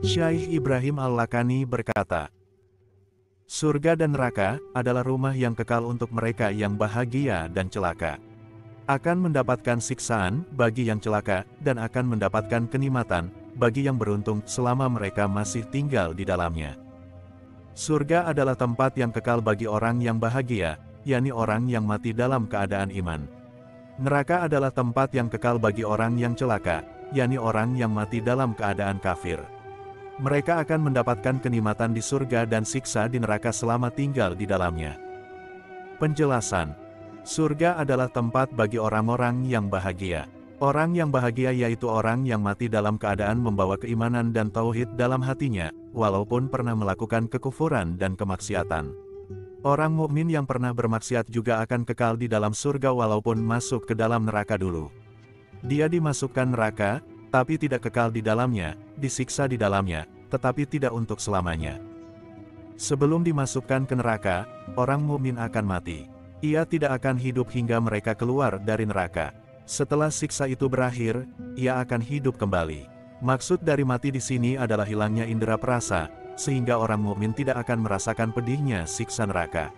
Syaikh Ibrahim Al-Lakani berkata, surga dan neraka adalah rumah yang kekal untuk mereka yang bahagia dan celaka. Akan mendapatkan siksaan bagi yang celaka, dan akan mendapatkan kenikmatan bagi yang beruntung selama mereka masih tinggal di dalamnya. Surga adalah tempat yang kekal bagi orang yang bahagia, yakni orang yang mati dalam keadaan iman. Neraka adalah tempat yang kekal bagi orang yang celaka, yakni orang yang mati dalam keadaan kafir. Mereka akan mendapatkan kenikmatan di surga dan siksa di neraka selama tinggal di dalamnya. Penjelasan: surga adalah tempat bagi orang-orang yang bahagia. Orang yang bahagia yaitu orang yang mati dalam keadaan membawa keimanan dan tauhid dalam hatinya, walaupun pernah melakukan kekufuran dan kemaksiatan. Orang mukmin yang pernah bermaksiat juga akan kekal di dalam surga walaupun masuk ke dalam neraka dulu. Dia dimasukkan neraka, tapi tidak kekal di dalamnya, disiksa di dalamnya, tetapi tidak untuk selamanya. Sebelum dimasukkan ke neraka, orang mukmin akan mati. Ia tidak akan hidup hingga mereka keluar dari neraka. Setelah siksa itu berakhir, ia akan hidup kembali. Maksud dari mati di sini adalah hilangnya indera perasa, sehingga orang mukmin tidak akan merasakan pedihnya siksa neraka.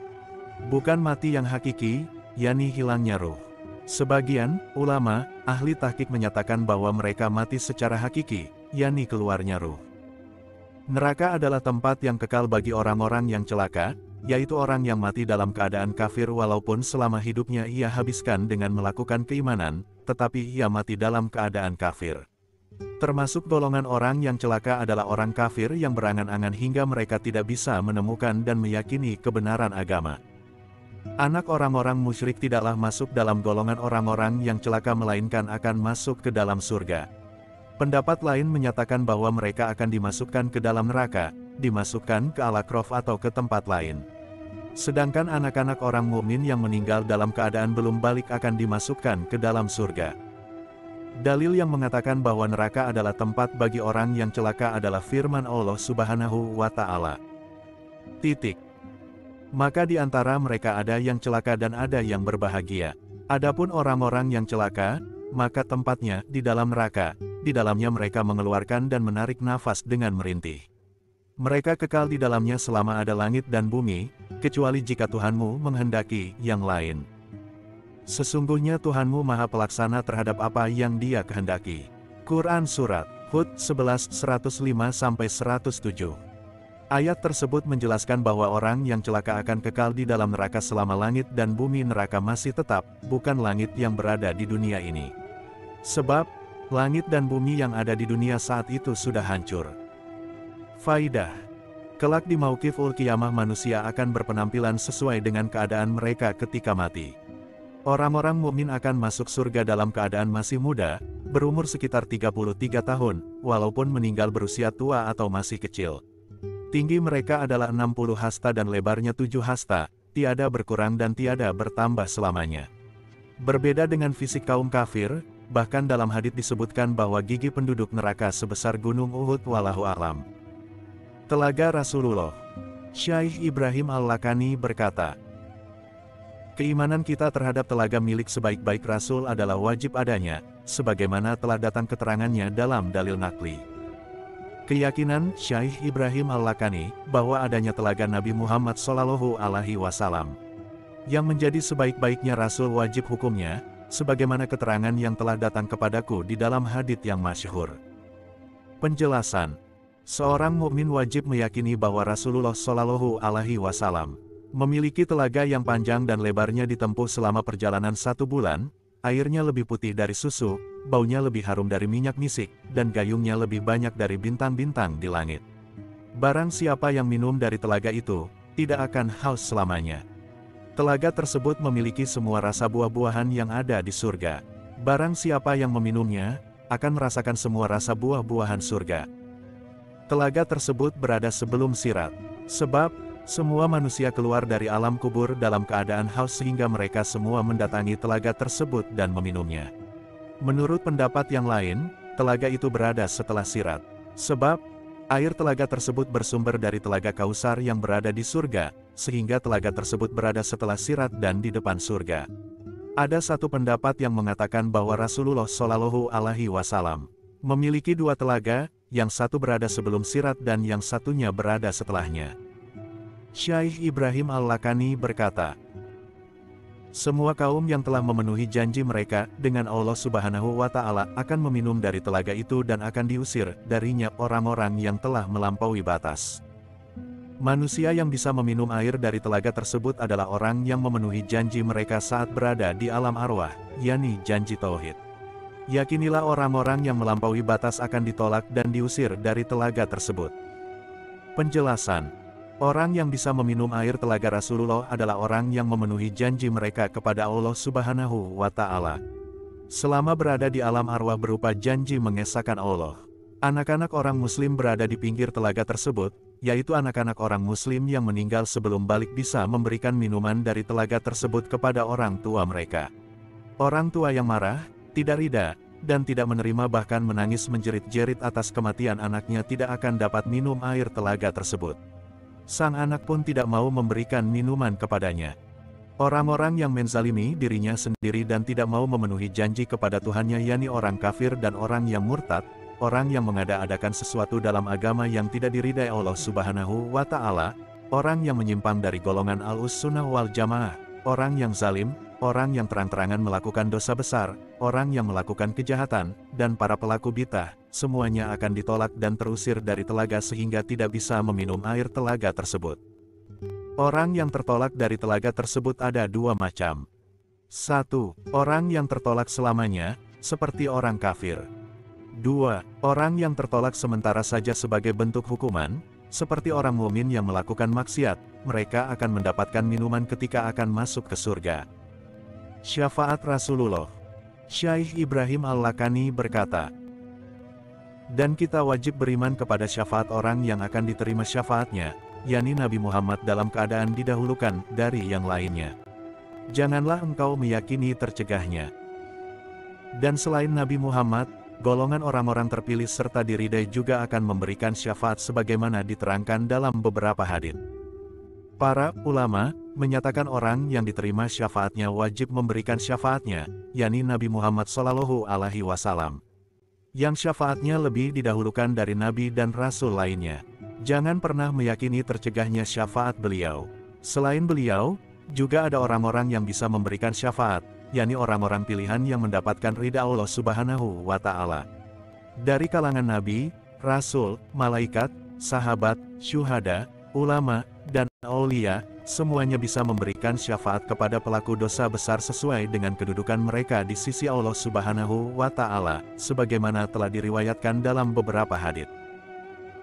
Bukan mati yang hakiki, yakni hilangnya ruh. Sebagian ulama, ahli tahqiq menyatakan bahwa mereka mati secara hakiki, yakni keluarnya ruh. Neraka adalah tempat yang kekal bagi orang-orang yang celaka, yaitu orang yang mati dalam keadaan kafir walaupun selama hidupnya ia habiskan dengan melakukan keimanan, tetapi ia mati dalam keadaan kafir. Termasuk golongan orang yang celaka adalah orang kafir yang berangan-angan hingga mereka tidak bisa menemukan dan meyakini kebenaran agama. Anak orang-orang musyrik tidaklah masuk dalam golongan orang-orang yang celaka melainkan akan masuk ke dalam surga. Pendapat lain menyatakan bahwa mereka akan dimasukkan ke dalam neraka, dimasukkan ke Al-A'raf atau ke tempat lain. Sedangkan anak-anak orang mukmin yang meninggal dalam keadaan belum balik akan dimasukkan ke dalam surga. Dalil yang mengatakan bahwa neraka adalah tempat bagi orang yang celaka adalah firman Allah Subhanahu wa Ta'ala. Maka di antara mereka ada yang celaka dan ada yang berbahagia. Adapun orang-orang yang celaka, maka tempatnya di dalam neraka, di dalamnya mereka mengeluarkan dan menarik nafas dengan merintih. Mereka kekal di dalamnya selama ada langit dan bumi, kecuali jika Tuhanmu menghendaki yang lain. Sesungguhnya Tuhanmu Maha Pelaksana terhadap apa yang Dia kehendaki. Quran Surat Hud 11 105-107. Ayat tersebut menjelaskan bahwa orang yang celaka akan kekal di dalam neraka selama langit dan bumi neraka masih tetap, bukan langit yang berada di dunia ini. Sebab, langit dan bumi yang ada di dunia saat itu sudah hancur. Faidah: kelak di Mauqiful Qiyamah manusia akan berpenampilan sesuai dengan keadaan mereka ketika mati. Orang-orang mukmin akan masuk surga dalam keadaan masih muda, berumur sekitar 33 tahun, walaupun meninggal berusia tua atau masih kecil. Tinggi mereka adalah 60 hasta dan lebarnya 7 hasta, tiada berkurang dan tiada bertambah selamanya. Berbeda dengan fisik kaum kafir, bahkan dalam hadits disebutkan bahwa gigi penduduk neraka sebesar gunung Uhud wallahu a'lam. Telaga Rasulullah. Syaikh Ibrahim Al-Lakani berkata, keimanan kita terhadap telaga milik sebaik-baik Rasul adalah wajib adanya, sebagaimana telah datang keterangannya dalam dalil nakli. Keyakinan Syaikh Ibrahim Al-Lakani bahwa adanya telaga Nabi Muhammad SAW yang menjadi sebaik-baiknya Rasul wajib hukumnya, sebagaimana keterangan yang telah datang kepadaku di dalam hadits yang masyhur. Penjelasan: seorang mukmin wajib meyakini bahwa Rasulullah SAW memiliki telaga yang panjang dan lebarnya ditempuh selama perjalanan 1 bulan, airnya lebih putih dari susu, baunya lebih harum dari minyak misik, dan gayungnya lebih banyak dari bintang-bintang di langit. Barang siapa yang minum dari telaga itu, tidak akan haus selamanya. Telaga tersebut memiliki semua rasa buah-buahan yang ada di surga. Barang siapa yang meminumnya, akan merasakan semua rasa buah-buahan surga. Telaga tersebut berada sebelum sirat. Sebab, semua manusia keluar dari alam kubur dalam keadaan haus sehingga mereka semua mendatangi telaga tersebut dan meminumnya. Menurut pendapat yang lain, telaga itu berada setelah sirat. Sebab, air telaga tersebut bersumber dari telaga Kausar yang berada di surga, sehingga telaga tersebut berada setelah sirat dan di depan surga. Ada satu pendapat yang mengatakan bahwa Rasulullah SAW memiliki 2 telaga, yang satu berada sebelum Sirat dan yang satunya berada setelahnya. Syaikh Ibrahim Al-Lakani berkata, semua kaum yang telah memenuhi janji mereka dengan Allah Subhanahu wa Ta'ala akan meminum dari telaga itu dan akan diusir darinya orang-orang yang telah melampaui batas. Manusia yang bisa meminum air dari telaga tersebut adalah orang yang memenuhi janji mereka saat berada di alam arwah, yakni janji tauhid. Yakinilah orang-orang yang melampaui batas akan ditolak dan diusir dari telaga tersebut. Penjelasan: orang yang bisa meminum air telaga Rasulullah adalah orang yang memenuhi janji mereka kepada Allah Subhanahu wa Ta'ala. Selama berada di alam arwah berupa janji mengesahkan Allah. Anak-anak orang Muslim berada di pinggir telaga tersebut, yaitu anak-anak orang Muslim yang meninggal sebelum balik bisa memberikan minuman dari telaga tersebut kepada orang tua mereka. Orang tua yang marah, tidak ridha, dan tidak menerima bahkan menangis menjerit-jerit atas kematian anaknya tidak akan dapat minum air telaga tersebut. Sang anak pun tidak mau memberikan minuman kepadanya. Orang-orang yang menzalimi dirinya sendiri dan tidak mau memenuhi janji kepada Tuhannya yakni orang kafir dan orang yang murtad, orang yang mengada-adakan sesuatu dalam agama yang tidak diridai Allah Subhanahu wa Ta'ala, orang yang menyimpang dari golongan Ahlus-Sunnah wal Jamaah, orang yang zalim, orang yang terang-terangan melakukan dosa besar, orang yang melakukan kejahatan, dan para pelaku bid'ah, semuanya akan ditolak dan terusir dari telaga sehingga tidak bisa meminum air telaga tersebut. Orang yang tertolak dari telaga tersebut ada dua macam. 1. Orang yang tertolak selamanya, seperti orang kafir. 2. Orang yang tertolak sementara saja sebagai bentuk hukuman, seperti orang mukmin yang melakukan maksiat, mereka akan mendapatkan minuman ketika akan masuk ke surga. Syafaat Rasulullah. Syaikh Ibrahim Al-Lakani berkata, dan kita wajib beriman kepada syafaat orang yang akan diterima syafaatnya, yakni Nabi Muhammad dalam keadaan didahulukan dari yang lainnya. Janganlah engkau meyakini tercegahnya. Dan selain Nabi Muhammad, golongan orang-orang terpilih serta diridai juga akan memberikan syafaat sebagaimana diterangkan dalam beberapa hadits. Para ulama menyatakan orang yang diterima syafaatnya wajib memberikan syafaatnya, yakni Nabi Muhammad Shallallahu Alaihi Wasallam. Yang syafaatnya lebih didahulukan dari Nabi dan Rasul lainnya. Jangan pernah meyakini tercegahnya syafaat beliau. Selain beliau, juga ada orang-orang yang bisa memberikan syafaat, yakni orang-orang pilihan yang mendapatkan ridha Allah Subhanahu wa Ta'ala. Dari kalangan Nabi, Rasul, malaikat, sahabat, syuhada, ulama, dan aulia, semuanya bisa memberikan syafaat kepada pelaku dosa besar sesuai dengan kedudukan mereka di sisi Allah Subhanahu wa Ta'ala, sebagaimana telah diriwayatkan dalam beberapa hadits.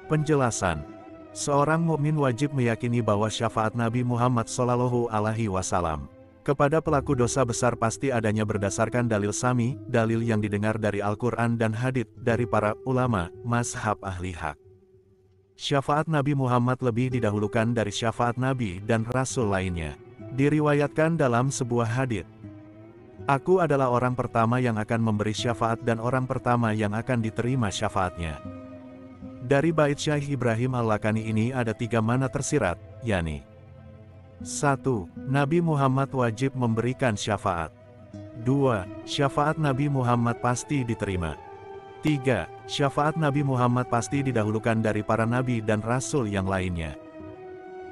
Penjelasan: seorang mukmin wajib meyakini bahwa syafaat Nabi Muhammad Shallallahu Alaihi Wasallam kepada pelaku dosa besar pasti adanya berdasarkan dalil sami, dalil yang didengar dari Al-Quran dan hadits dari para ulama, mazhab ahli hak. Syafaat Nabi Muhammad lebih didahulukan dari syafaat Nabi dan Rasul lainnya. Diriwayatkan dalam sebuah hadits, aku adalah orang pertama yang akan memberi syafaat dan orang pertama yang akan diterima syafaatnya. Dari bait Syaikh Ibrahim Al-Lakani ini ada 3 makna tersirat, yakni 1. Nabi Muhammad wajib memberikan syafaat. 2. Syafaat Nabi Muhammad pasti diterima. 3. Syafaat Nabi Muhammad pasti didahulukan dari para nabi dan rasul yang lainnya.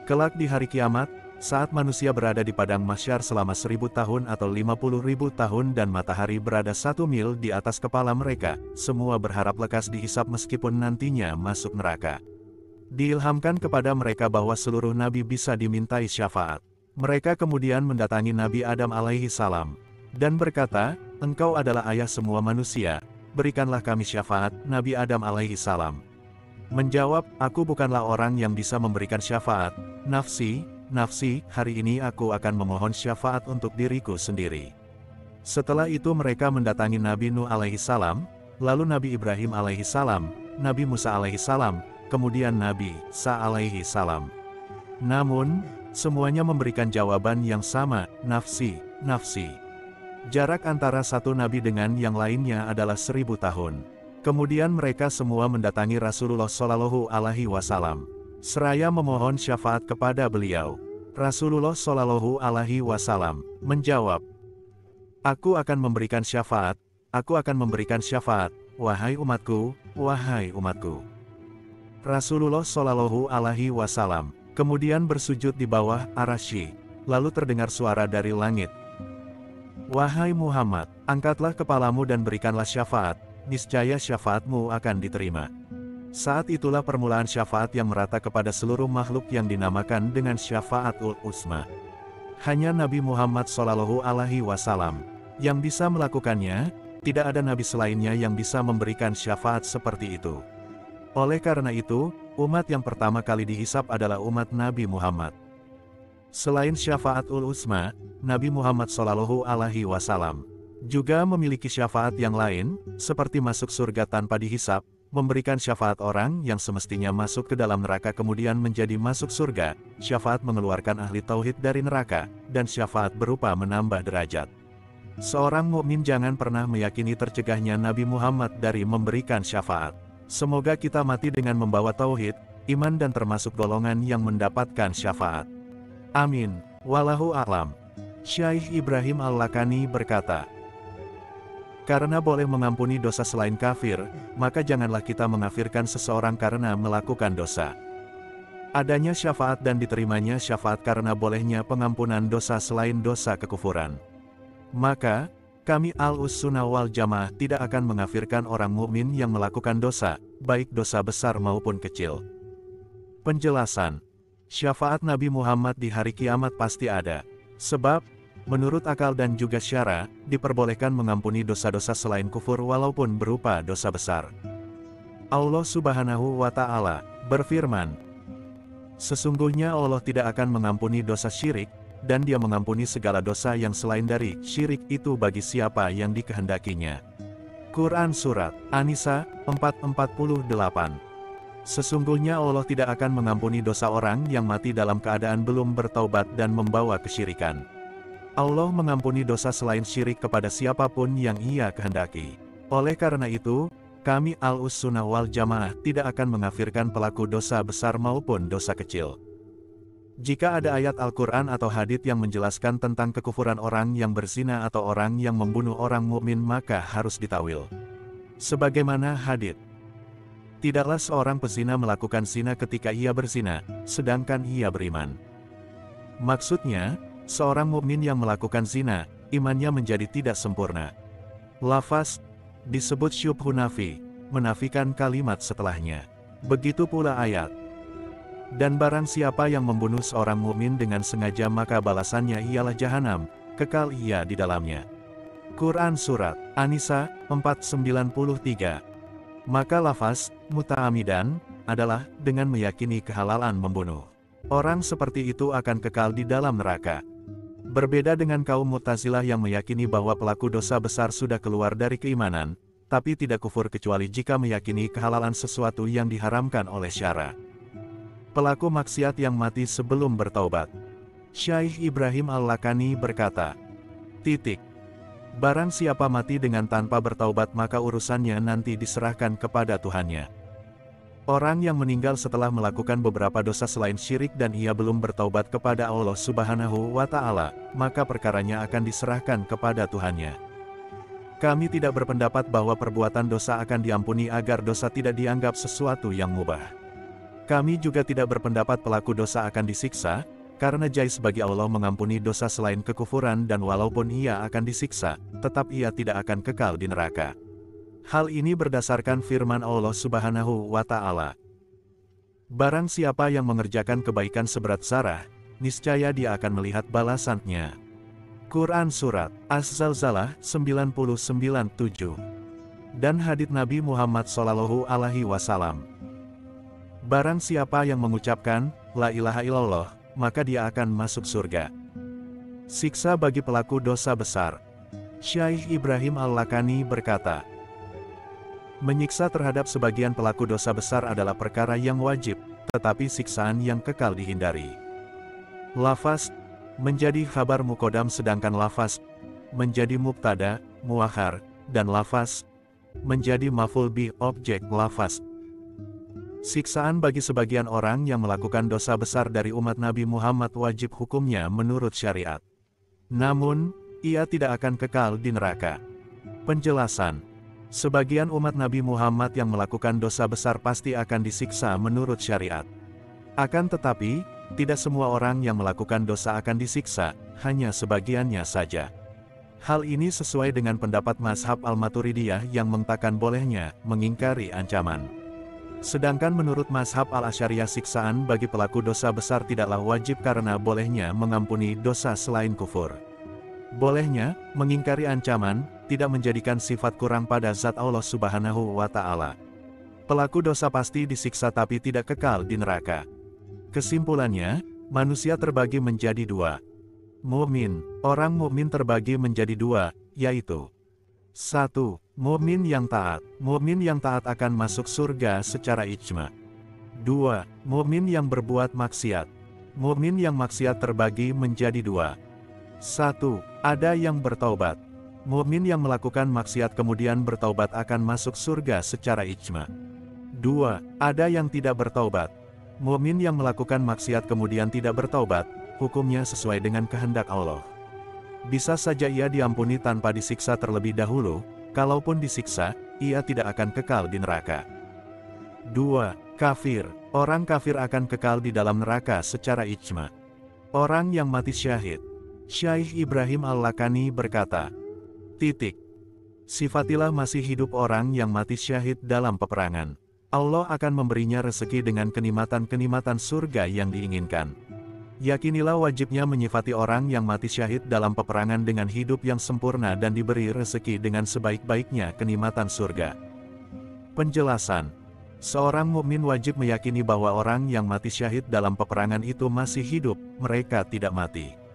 Kelak di hari kiamat, saat manusia berada di padang mahsyar selama 1000 tahun atau 50.000 tahun dan matahari berada 1 mil di atas kepala mereka, semua berharap lekas dihisap meskipun nantinya masuk neraka. Diilhamkan kepada mereka bahwa seluruh nabi bisa dimintai syafaat. Mereka kemudian mendatangi Nabi Adam alaihi salam dan berkata, engkau adalah ayah semua manusia, berikanlah kami syafaat. Nabi Adam alaihi salam menjawab, aku bukanlah orang yang bisa memberikan syafaat. Nafsi, nafsi, hari ini aku akan memohon syafaat untuk diriku sendiri. Setelah itu mereka mendatangi Nabi Nuh alaihi salam, lalu Nabi Ibrahim alaihi salam, Nabi Musa alaihi salam, kemudian Nabi Isa alaihi salam. Namun, semuanya memberikan jawaban yang sama, nafsi, nafsi. Jarak antara satu nabi dengan yang lainnya adalah 1000 tahun. Kemudian mereka semua mendatangi Rasulullah Shallallahu Alaihi Wasallam, seraya memohon syafaat kepada beliau. Rasulullah Shallallahu Alaihi Wasallam menjawab, aku akan memberikan syafaat, aku akan memberikan syafaat, wahai umatku, wahai umatku. Rasulullah Shallallahu Alaihi Wasallam kemudian bersujud di bawah arasy, lalu terdengar suara dari langit. Wahai Muhammad, angkatlah kepalamu dan berikanlah syafaat, niscaya syafaatmu akan diterima. Saat itulah permulaan syafaat yang merata kepada seluruh makhluk yang dinamakan dengan syafaatul uzma. Hanya Nabi Muhammad Shallallahu Alaihi Wasallam yang bisa melakukannya, tidak ada nabi selainnya yang bisa memberikan syafaat seperti itu. Oleh karena itu, umat yang pertama kali dihisab adalah umat Nabi Muhammad. Selain syafaatul uzma, Nabi Muhammad Shallallahu Alaihi Wasallam juga memiliki syafaat yang lain, seperti masuk surga tanpa dihisab, memberikan syafaat orang yang semestinya masuk ke dalam neraka kemudian menjadi masuk surga, syafaat mengeluarkan ahli tauhid dari neraka, dan syafaat berupa menambah derajat. Seorang mukmin jangan pernah meyakini tercegahnya Nabi Muhammad dari memberikan syafaat. Semoga kita mati dengan membawa tauhid, iman dan termasuk golongan yang mendapatkan syafaat. Amin. Wallahu a'lam. Syaikh Ibrahim Al-Lakani berkata, karena boleh mengampuni dosa selain kafir, maka janganlah kita mengafirkan seseorang karena melakukan dosa. Adanya syafaat dan diterimanya syafaat karena bolehnya pengampunan dosa selain dosa kekufuran. Maka, kami Al-Sunnah wal Jamaah tidak akan mengafirkan orang mukmin yang melakukan dosa, baik dosa besar maupun kecil. Penjelasan. Syafaat Nabi Muhammad di hari kiamat pasti ada. Sebab, menurut akal dan juga syara, diperbolehkan mengampuni dosa-dosa selain kufur walaupun berupa dosa besar. Allah Subhanahu wa Ta'ala berfirman, sesungguhnya Allah tidak akan mengampuni dosa syirik, dan Dia mengampuni segala dosa yang selain dari syirik itu bagi siapa yang dikehendakinya. Quran Surat An-Nisa 4:48. Sesungguhnya Allah tidak akan mengampuni dosa orang yang mati dalam keadaan belum bertaubat dan membawa kesyirikan. Allah mengampuni dosa selain syirik kepada siapapun yang Ia kehendaki. Oleh karena itu, kami Al-Sunnah wal Jamaah tidak akan mengafirkan pelaku dosa besar maupun dosa kecil. Jika ada ayat Al-Quran atau hadits yang menjelaskan tentang kekufuran orang yang berzina atau orang yang membunuh orang mukmin maka harus ditawil. Sebagaimana hadits, tidaklah seorang pezina melakukan zina ketika ia berzina, sedangkan ia beriman. Maksudnya, seorang mukmin yang melakukan zina, imannya menjadi tidak sempurna. Lafaz disebut syubhu nafi, menafikan kalimat setelahnya. Begitu pula ayat. Dan barang siapa yang membunuh seorang mukmin dengan sengaja maka balasannya ialah jahanam, kekal ia di dalamnya. Quran Surat An-Nisa 4:93. Maka lafaz muta'amidan adalah dengan meyakini kehalalan membunuh. Orang seperti itu akan kekal di dalam neraka. Berbeda dengan kaum Mu'tazilah yang meyakini bahwa pelaku dosa besar sudah keluar dari keimanan, tapi tidak kufur kecuali jika meyakini kehalalan sesuatu yang diharamkan oleh syara. Pelaku maksiat yang mati sebelum bertaubat. Syaikh Ibrahim Al-Lakani berkata, barang siapa mati dengan tanpa bertaubat maka urusannya nanti diserahkan kepada Tuhannya. Orang yang meninggal setelah melakukan beberapa dosa selain syirik dan ia belum bertaubat kepada Allah Subhanahu wa Ta'ala, maka perkaranya akan diserahkan kepada Tuhannya. Kami tidak berpendapat bahwa perbuatan dosa akan diampuni agar dosa tidak dianggap sesuatu yang mubah. Kami juga tidak berpendapat pelaku dosa akan disiksa, karena jais bagi Allah mengampuni dosa selain kekufuran dan walaupun ia akan disiksa, tetap ia tidak akan kekal di neraka. Hal ini berdasarkan firman Allah Subhanahu wa Ta'ala. Barang siapa yang mengerjakan kebaikan seberat zarah, niscaya dia akan melihat balasannya. Quran Surat Az-Zalzalah 99:7. Dan hadits Nabi Muhammad Shallallahu Alaihi Wasallam. Barang siapa yang mengucapkan, La ilaha illallah, maka dia akan masuk surga. Siksa bagi pelaku dosa besar. Syaikh Ibrahim Al-Lakani berkata, menyiksa terhadap sebagian pelaku dosa besar adalah perkara yang wajib, tetapi siksaan yang kekal dihindari. Lafaz menjadi khabar muqaddam sedangkan lafaz menjadi mubtada, muakhar, dan lafaz menjadi maf'ul bih objek lafaz. Siksaan bagi sebagian orang yang melakukan dosa besar dari umat Nabi Muhammad wajib hukumnya menurut syariat. Namun, ia tidak akan kekal di neraka. Penjelasan. Sebagian umat Nabi Muhammad yang melakukan dosa besar pasti akan disiksa menurut syariat. Akan tetapi, tidak semua orang yang melakukan dosa akan disiksa, hanya sebagiannya saja. Hal ini sesuai dengan pendapat mazhab Al-Maturidiyah yang mengatakan bolehnya mengingkari ancaman. Sedangkan menurut mazhab Al-Asy'ariyah siksaan bagi pelaku dosa besar tidaklah wajib karena bolehnya mengampuni dosa selain kufur. Bolehnya mengingkari ancaman tidak menjadikan sifat kurang pada zat Allah Subhanahu wa Ta'ala. Pelaku dosa pasti disiksa tapi tidak kekal di neraka. Kesimpulannya, manusia terbagi menjadi dua. Mukmin, orang mukmin terbagi menjadi dua, yaitu 1. Mukmin yang taat. Mukmin yang taat akan masuk surga secara ijma. 2. Mukmin yang berbuat maksiat. Mukmin yang maksiat terbagi menjadi dua. 1. Ada yang bertaubat. Mukmin yang melakukan maksiat kemudian bertaubat akan masuk surga secara ijma. 2. Ada yang tidak bertaubat. Mukmin yang melakukan maksiat kemudian tidak bertaubat, hukumnya sesuai dengan kehendak Allah. Bisa saja ia diampuni tanpa disiksa terlebih dahulu, kalaupun disiksa, ia tidak akan kekal di neraka. 2. Kafir. Orang kafir akan kekal di dalam neraka secara ijma. Orang yang mati syahid. Syaikh Ibrahim Al-Lakani berkata, Sifatilah masih hidup orang yang mati syahid dalam peperangan. Allah akan memberinya rezeki dengan kenikmatan-kenikmatan surga yang diinginkan. Yakinilah wajibnya menyifati orang yang mati syahid dalam peperangan dengan hidup yang sempurna dan diberi rezeki dengan sebaik-baiknya kenikmatan surga. Penjelasan. Seorang mukmin wajib meyakini bahwa orang yang mati syahid dalam peperangan itu masih hidup, mereka tidak mati.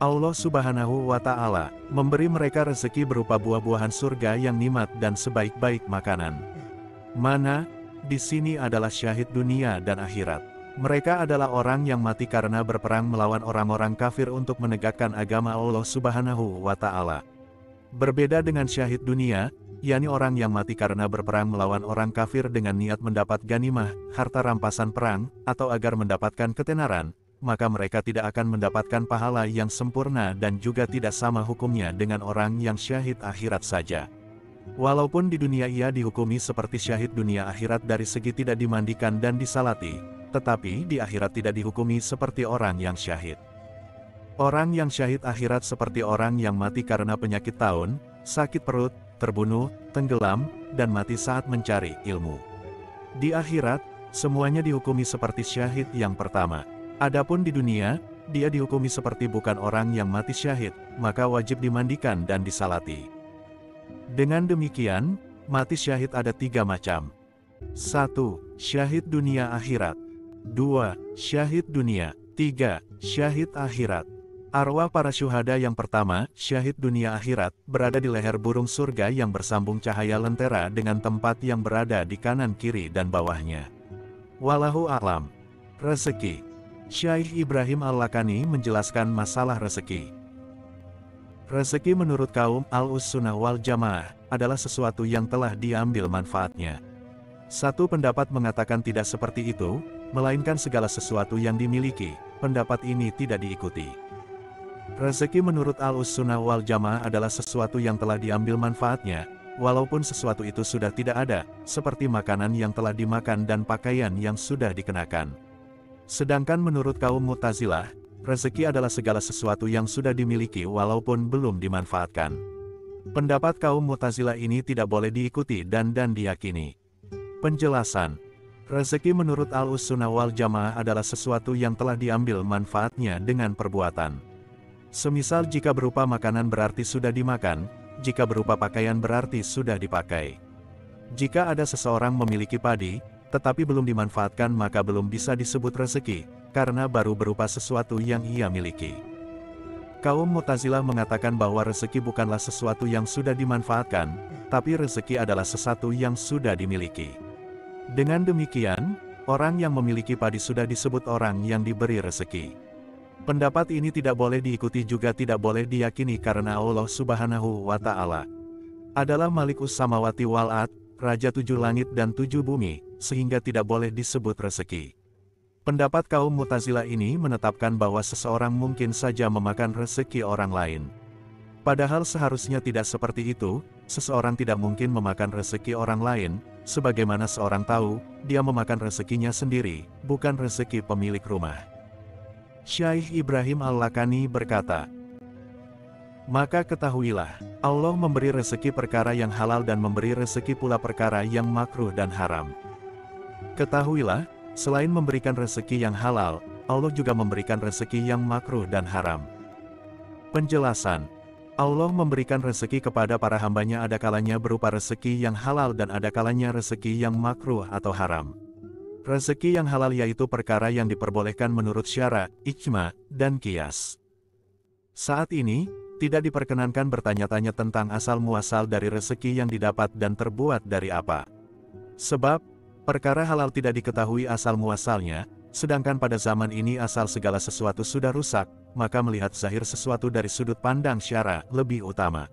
Allah Subhanahu wa Ta'ala memberi mereka rezeki berupa buah-buahan surga yang nikmat dan sebaik-baik makanan. Mana? Di sini adalah syahid dunia dan akhirat. Mereka adalah orang yang mati karena berperang melawan orang-orang kafir untuk menegakkan agama Allah Subhanahu wa Ta'ala. Berbeda dengan syahid dunia, yakni orang yang mati karena berperang melawan orang kafir dengan niat mendapat ganimah, harta rampasan perang, atau agar mendapatkan ketenaran, maka mereka tidak akan mendapatkan pahala yang sempurna dan juga tidak sama hukumnya dengan orang yang syahid akhirat saja. Walaupun di dunia ia dihukumi seperti syahid dunia akhirat dari segi tidak dimandikan dan disalati, tetapi di akhirat tidak dihukumi seperti orang yang syahid. Orang yang syahid akhirat seperti orang yang mati karena penyakit taun, sakit perut, terbunuh, tenggelam, dan mati saat mencari ilmu. Di akhirat, semuanya dihukumi seperti syahid yang pertama. Adapun di dunia, dia dihukumi seperti bukan orang yang mati syahid, maka wajib dimandikan dan disalati. Dengan demikian, mati syahid ada 3 macam. 1. Syahid dunia akhirat. 2. Syahid dunia. 3. Syahid akhirat. Arwah para syuhada yang pertama, syahid dunia akhirat, berada di leher burung surga yang bersambung cahaya lentera dengan tempat yang berada di kanan kiri dan bawahnya. Wallahu a'lam. Rezeki. Syaikh Ibrahim Al-Lakani menjelaskan masalah rezeki. Rezeki menurut kaum Al-Sunnah wal Jamaah adalah sesuatu yang telah diambil manfaatnya. Satu pendapat mengatakan tidak seperti itu, melainkan segala sesuatu yang dimiliki, pendapat ini tidak diikuti. Rezeki menurut Al-Sunnah wal Jamaah adalah sesuatu yang telah diambil manfaatnya, walaupun sesuatu itu sudah tidak ada, seperti makanan yang telah dimakan dan pakaian yang sudah dikenakan. Sedangkan menurut kaum Mu'tazilah, rezeki adalah segala sesuatu yang sudah dimiliki walaupun belum dimanfaatkan. Pendapat kaum Mu'tazilah ini tidak boleh diikuti dan diyakini. Penjelasan. Rezeki menurut Al-Sunnah wal Jamaah adalah sesuatu yang telah diambil manfaatnya dengan perbuatan. Semisal jika berupa makanan berarti sudah dimakan, jika berupa pakaian berarti sudah dipakai. Jika ada seseorang memiliki padi, tetapi belum dimanfaatkan maka belum bisa disebut rezeki, karena baru berupa sesuatu yang ia miliki. Kaum Mu'tazilah mengatakan bahwa rezeki bukanlah sesuatu yang sudah dimanfaatkan, tapi rezeki adalah sesuatu yang sudah dimiliki. Dengan demikian, orang yang memiliki padi sudah disebut orang yang diberi rezeki. Pendapat ini tidak boleh diikuti juga tidak boleh diyakini karena Allah Subhanahu wa Ta'ala adalah Malikus Samawati wal Ard, Raja 7 langit dan 7 bumi, sehingga tidak boleh disebut rezeki. Pendapat kaum Mu'tazilah ini menetapkan bahwa seseorang mungkin saja memakan rezeki orang lain. Padahal seharusnya tidak seperti itu, seseorang tidak mungkin memakan rezeki orang lain, sebagaimana seorang tahu, dia memakan rezekinya sendiri, bukan rezeki pemilik rumah. Syaikh Ibrahim Al-Lakani berkata, "Maka ketahuilah, Allah memberi rezeki perkara yang halal dan memberi rezeki pula perkara yang makruh dan haram. Ketahuilah, selain memberikan rezeki yang halal, Allah juga memberikan rezeki yang makruh dan haram." Penjelasan: Allah memberikan rezeki kepada para hambanya ada kalanya berupa rezeki yang halal dan ada kalanya rezeki yang makruh atau haram. Rezeki yang halal yaitu perkara yang diperbolehkan menurut syara, ijma, dan qiyas. Saat ini, tidak diperkenankan bertanya-tanya tentang asal-muasal dari rezeki yang didapat dan terbuat dari apa. Sebab, perkara halal tidak diketahui asal-muasalnya, sedangkan pada zaman ini asal segala sesuatu sudah rusak, maka melihat zahir sesuatu dari sudut pandang syara lebih utama.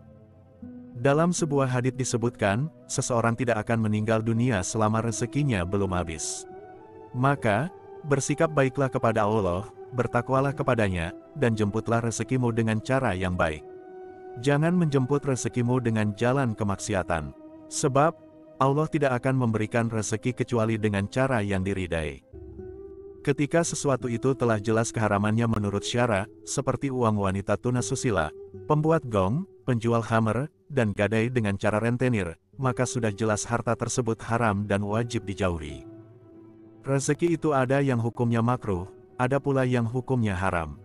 Dalam sebuah hadits disebutkan, seseorang tidak akan meninggal dunia selama rezekinya belum habis. Maka, bersikap baiklah kepada Allah, bertakwalah kepadanya, dan jemputlah rezekimu dengan cara yang baik. Jangan menjemput rezekimu dengan jalan kemaksiatan. Sebab, Allah tidak akan memberikan rezeki kecuali dengan cara yang diridai. Ketika sesuatu itu telah jelas keharamannya menurut syara, seperti uang wanita tunasusila, pembuat gong, penjual khamr, dan gadai dengan cara rentenir, maka sudah jelas harta tersebut haram dan wajib dijauhi. Rezeki itu ada yang hukumnya makruh, ada pula yang hukumnya haram.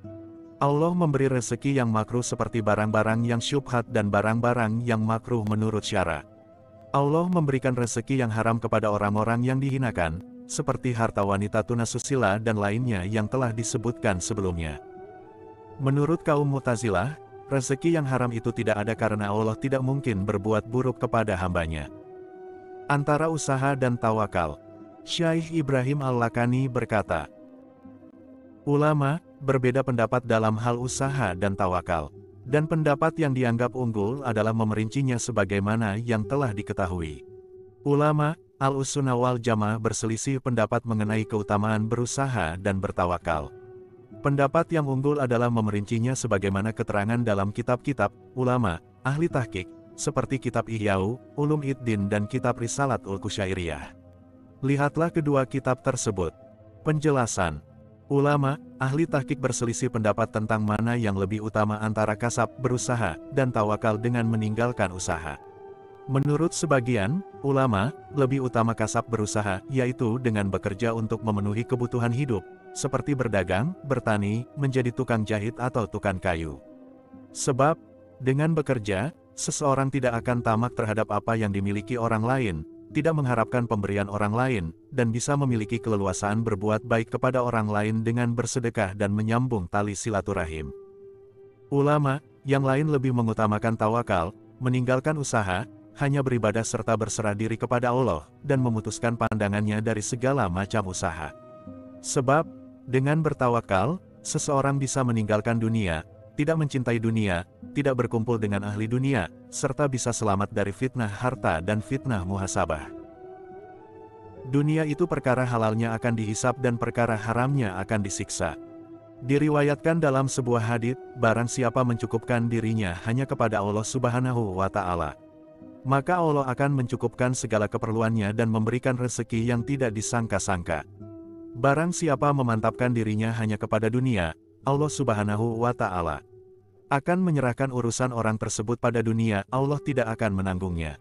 Allah memberi rezeki yang makruh seperti barang-barang yang syubhat dan barang-barang yang makruh menurut syara. Allah memberikan rezeki yang haram kepada orang-orang yang dihinakan, seperti harta wanita tunasusila dan lainnya yang telah disebutkan sebelumnya. Menurut kaum Mu'tazilah, rezeki yang haram itu tidak ada karena Allah tidak mungkin berbuat buruk kepada hambanya. Antara usaha dan tawakal. Syaikh Ibrahim Al-Lakani berkata, ulama berbeda pendapat dalam hal usaha dan tawakal, dan pendapat yang dianggap unggul adalah memerincinya sebagaimana yang telah diketahui. Ulama Al-Sunnah wal Jamaah berselisih pendapat mengenai keutamaan berusaha dan bertawakal. Pendapat yang unggul adalah memerincinya sebagaimana keterangan dalam kitab-kitab ulama ahli tahqiq, seperti kitab Ihya'u Ulumuddin dan kitab Risalat Ul-Qusyairiyah. Lihatlah kedua kitab tersebut. Penjelasan: ulama ahli tahqiq berselisih pendapat tentang mana yang lebih utama antara kasab berusaha dan tawakal dengan meninggalkan usaha. Menurut sebagian ulama, lebih utama kasab berusaha, yaitu dengan bekerja untuk memenuhi kebutuhan hidup, seperti berdagang, bertani, menjadi tukang jahit atau tukang kayu. Sebab, dengan bekerja, seseorang tidak akan tamak terhadap apa yang dimiliki orang lain, tidak mengharapkan pemberian orang lain, dan bisa memiliki keleluasaan berbuat baik kepada orang lain dengan bersedekah dan menyambung tali silaturahim. Ulama yang lain lebih mengutamakan tawakal, meninggalkan usaha, hanya beribadah serta berserah diri kepada Allah, dan memutuskan pandangannya dari segala macam usaha. Sebab, dengan bertawakal, seseorang bisa meninggalkan dunia, tidak mencintai dunia, tidak berkumpul dengan ahli dunia, serta bisa selamat dari fitnah harta dan fitnah muhasabah. Dunia itu perkara halalnya akan dihisab dan perkara haramnya akan disiksa. Diriwayatkan dalam sebuah hadits, barang siapa mencukupkan dirinya hanya kepada Allah Subhanahu wa Ta'ala, maka Allah akan mencukupkan segala keperluannya dan memberikan rezeki yang tidak disangka-sangka. Barang siapa memantapkan dirinya hanya kepada dunia, Allah Subhanahu wa Ta'ala akan menyerahkan urusan orang tersebut pada dunia, Allah tidak akan menanggungnya.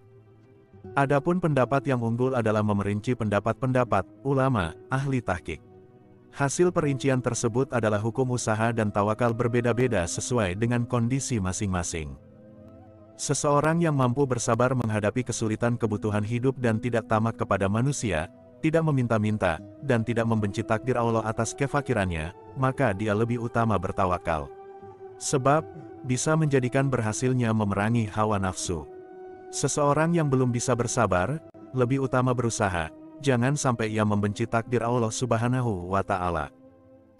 Adapun pendapat yang unggul adalah memerinci pendapat-pendapat ulama ahli tahqiq. Hasil perincian tersebut adalah hukum usaha dan tawakal berbeda-beda sesuai dengan kondisi masing-masing. Seseorang yang mampu bersabar menghadapi kesulitan kebutuhan hidup dan tidak tamak kepada manusia, tidak meminta-minta, dan tidak membenci takdir Allah atas kefakirannya, maka dia lebih utama bertawakal. Sebab, bisa menjadikan berhasilnya memerangi hawa nafsu. Seseorang yang belum bisa bersabar, lebih utama berusaha, jangan sampai ia membenci takdir Allah Subhanahu wa Ta'ala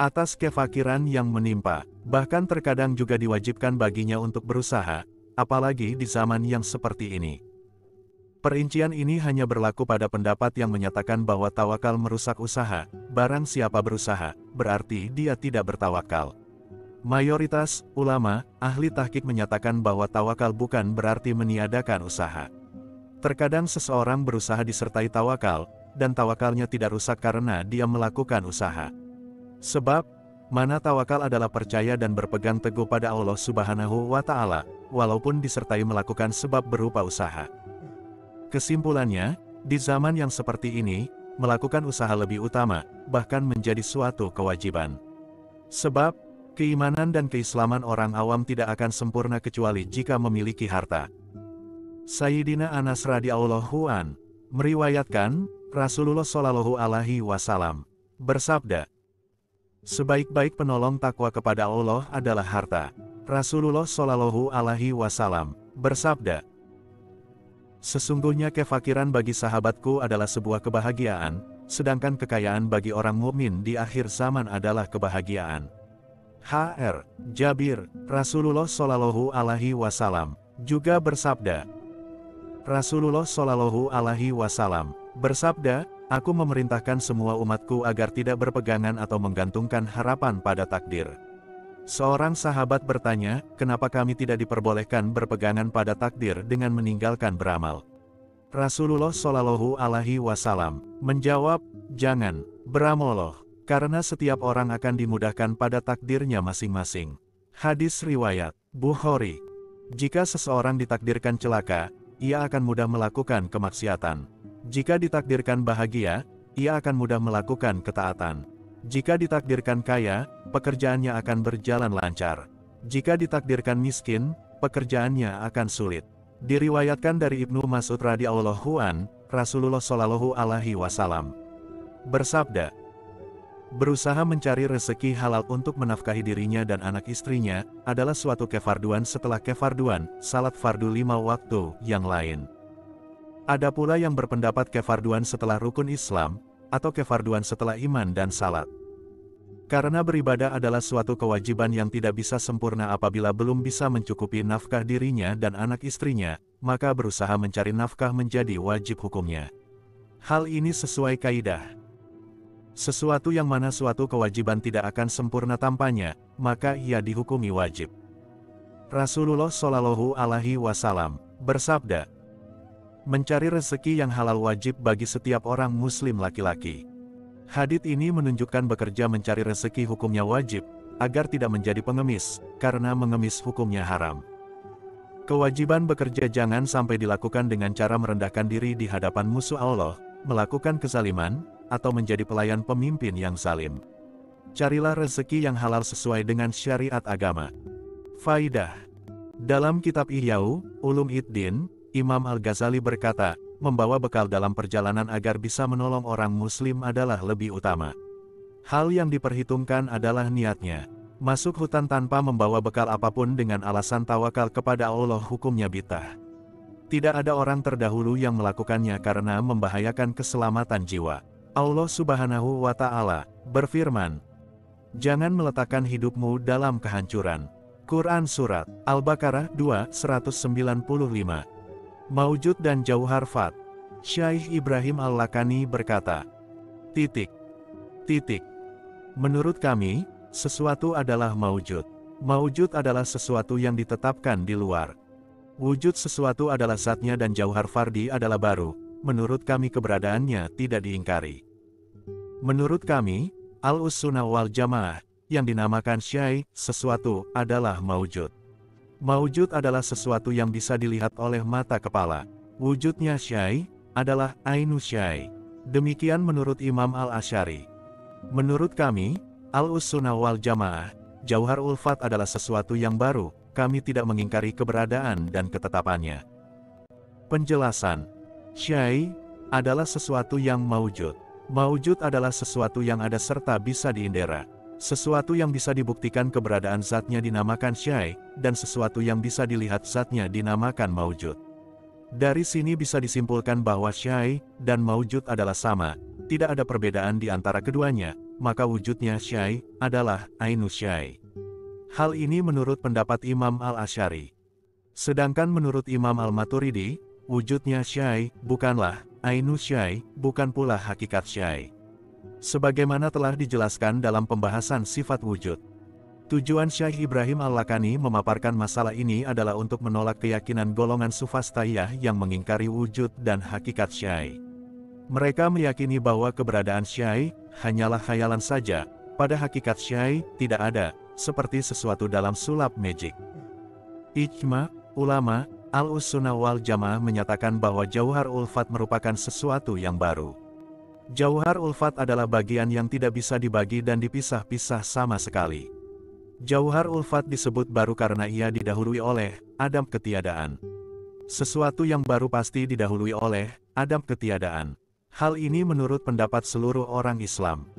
atas kefakiran yang menimpa, bahkan terkadang juga diwajibkan baginya untuk berusaha, apalagi di zaman yang seperti ini. Perincian ini hanya berlaku pada pendapat yang menyatakan bahwa tawakal merusak usaha. Barang siapa berusaha, berarti dia tidak bertawakal. Mayoritas ulama, ahli tahqiq menyatakan bahwa tawakal bukan berarti meniadakan usaha. Terkadang seseorang berusaha disertai tawakal, dan tawakalnya tidak rusak karena dia melakukan usaha. Sebab, mana tawakal adalah percaya dan berpegang teguh pada Allah Subhanahu wa Ta'ala, walaupun disertai melakukan sebab berupa usaha. Kesimpulannya, di zaman yang seperti ini, melakukan usaha lebih utama, bahkan menjadi suatu kewajiban. Sebab, keimanan dan keislaman orang awam tidak akan sempurna kecuali jika memiliki harta. Sayyidina Anas radhiyallahu an meriwayatkan, Rasulullah Shallallahu alaihi wasallam bersabda, sebaik-baik penolong takwa kepada Allah adalah harta. Rasulullah Shallallahu alaihi wasallam bersabda, sesungguhnya kefakiran bagi sahabatku adalah sebuah kebahagiaan, sedangkan kekayaan bagi orang mukmin di akhir zaman adalah kebahagiaan. H.R. Jabir, Rasulullah Shallallahu alaihi wasallam juga bersabda, Rasulullah Shallallahu alaihi wasallam bersabda, aku memerintahkan semua umatku agar tidak berpegangan atau menggantungkan harapan pada takdir. Seorang sahabat bertanya, kenapa kami tidak diperbolehkan berpegangan pada takdir dengan meninggalkan beramal? Rasulullah Shallallahu alaihi wasallam menjawab, jangan, beramallah, karena setiap orang akan dimudahkan pada takdirnya masing-masing. Hadis riwayat Bukhari. Jika seseorang ditakdirkan celaka, ia akan mudah melakukan kemaksiatan. Jika ditakdirkan bahagia, ia akan mudah melakukan ketaatan. Jika ditakdirkan kaya, pekerjaannya akan berjalan lancar. Jika ditakdirkan miskin, pekerjaannya akan sulit. Diriwayatkan dari Ibnu Mas'ud radhiyallahu an, Rasulullah Shallallahu alaihi wasallam bersabda, berusaha mencari rezeki halal untuk menafkahi dirinya dan anak istrinya, adalah suatu kefarduan setelah kefarduan, salat fardu 5 waktu, yang lain. Ada pula yang berpendapat kefarduan setelah rukun Islam, atau kefarduan setelah iman dan salat. Karena beribadah adalah suatu kewajiban yang tidak bisa sempurna apabila belum bisa mencukupi nafkah dirinya dan anak istrinya, maka berusaha mencari nafkah menjadi wajib hukumnya. Hal ini sesuai kaidah. Sesuatu yang mana suatu kewajiban tidak akan sempurna tanpanya, maka ia dihukumi wajib. Rasulullah Shallallahu alaihi wasallam bersabda, mencari rezeki yang halal wajib bagi setiap orang muslim laki-laki. Hadits ini menunjukkan bekerja mencari rezeki hukumnya wajib, agar tidak menjadi pengemis, karena mengemis hukumnya haram. Kewajiban bekerja jangan sampai dilakukan dengan cara merendahkan diri di hadapan musuh Allah, melakukan kezaliman, atau menjadi pelayan pemimpin yang zalim. Carilah rezeki yang halal sesuai dengan syariat agama. Faidah. Dalam kitab Ihya Ulumuddin, Imam Al-Ghazali berkata, membawa bekal dalam perjalanan agar bisa menolong orang muslim adalah lebih utama. Hal yang diperhitungkan adalah niatnya. Masuk hutan tanpa membawa bekal apapun dengan alasan tawakal kepada Allah hukumnya bid'ah. Tidak ada orang terdahulu yang melakukannya karena membahayakan keselamatan jiwa. Allah Subhanahu wa Ta'ala berfirman, jangan meletakkan hidupmu dalam kehancuran. Quran Surat Al-Baqarah 2:195. Maujud dan Jauhar Fat. Syaikh Ibrahim Al-Lakani berkata, menurut kami, sesuatu adalah maujud. Maujud adalah sesuatu yang ditetapkan di luar. Wujud sesuatu adalah zatnya dan Jauhar Fardi adalah baru. Menurut kami keberadaannya tidak diingkari. Menurut kami, Al-Sunnah wal Jamaah, yang dinamakan syai, sesuatu adalah maujud. Maujud adalah sesuatu yang bisa dilihat oleh mata kepala. Wujudnya syai, adalah ainu syai. Demikian menurut Imam Al-Asy'ari. Menurut kami, Al-Sunnah wal Jamaah, Jauhar Ulfat adalah sesuatu yang baru, kami tidak mengingkari keberadaan dan ketetapannya. Penjelasan. Syai adalah sesuatu yang maujud. Maujud adalah sesuatu yang ada serta bisa diindera. Sesuatu yang bisa dibuktikan keberadaan zatnya dinamakan syai, dan sesuatu yang bisa dilihat zatnya dinamakan maujud. Dari sini bisa disimpulkan bahwa syai dan maujud adalah sama, tidak ada perbedaan di antara keduanya, maka wujudnya syai adalah ainu syai. Hal ini menurut pendapat Imam Al-Asy'ari. Sedangkan menurut Imam Al-Maturidi, wujudnya syai bukanlah ainu syai, bukan pula hakikat syai. Sebagaimana telah dijelaskan dalam pembahasan sifat wujud. Tujuan Syekh Ibrahim Al-Lakani memaparkan masalah ini adalah untuk menolak keyakinan golongan Sufastaiyah yang mengingkari wujud dan hakikat Syai. Mereka meyakini bahwa keberadaan Syai hanyalah khayalan saja, pada hakikat Syai tidak ada, seperti sesuatu dalam sulap magic. Ijma, ulama, Al-Sunnah wal Jamaah menyatakan bahwa Jauhar Ulfat merupakan sesuatu yang baru. Jauhar Ulfat adalah bagian yang tidak bisa dibagi dan dipisah-pisah sama sekali. Jauhar Ulfat disebut baru karena ia didahului oleh Adam ketiadaan. Sesuatu yang baru pasti didahului oleh Adam ketiadaan. Hal ini menurut pendapat seluruh orang Islam.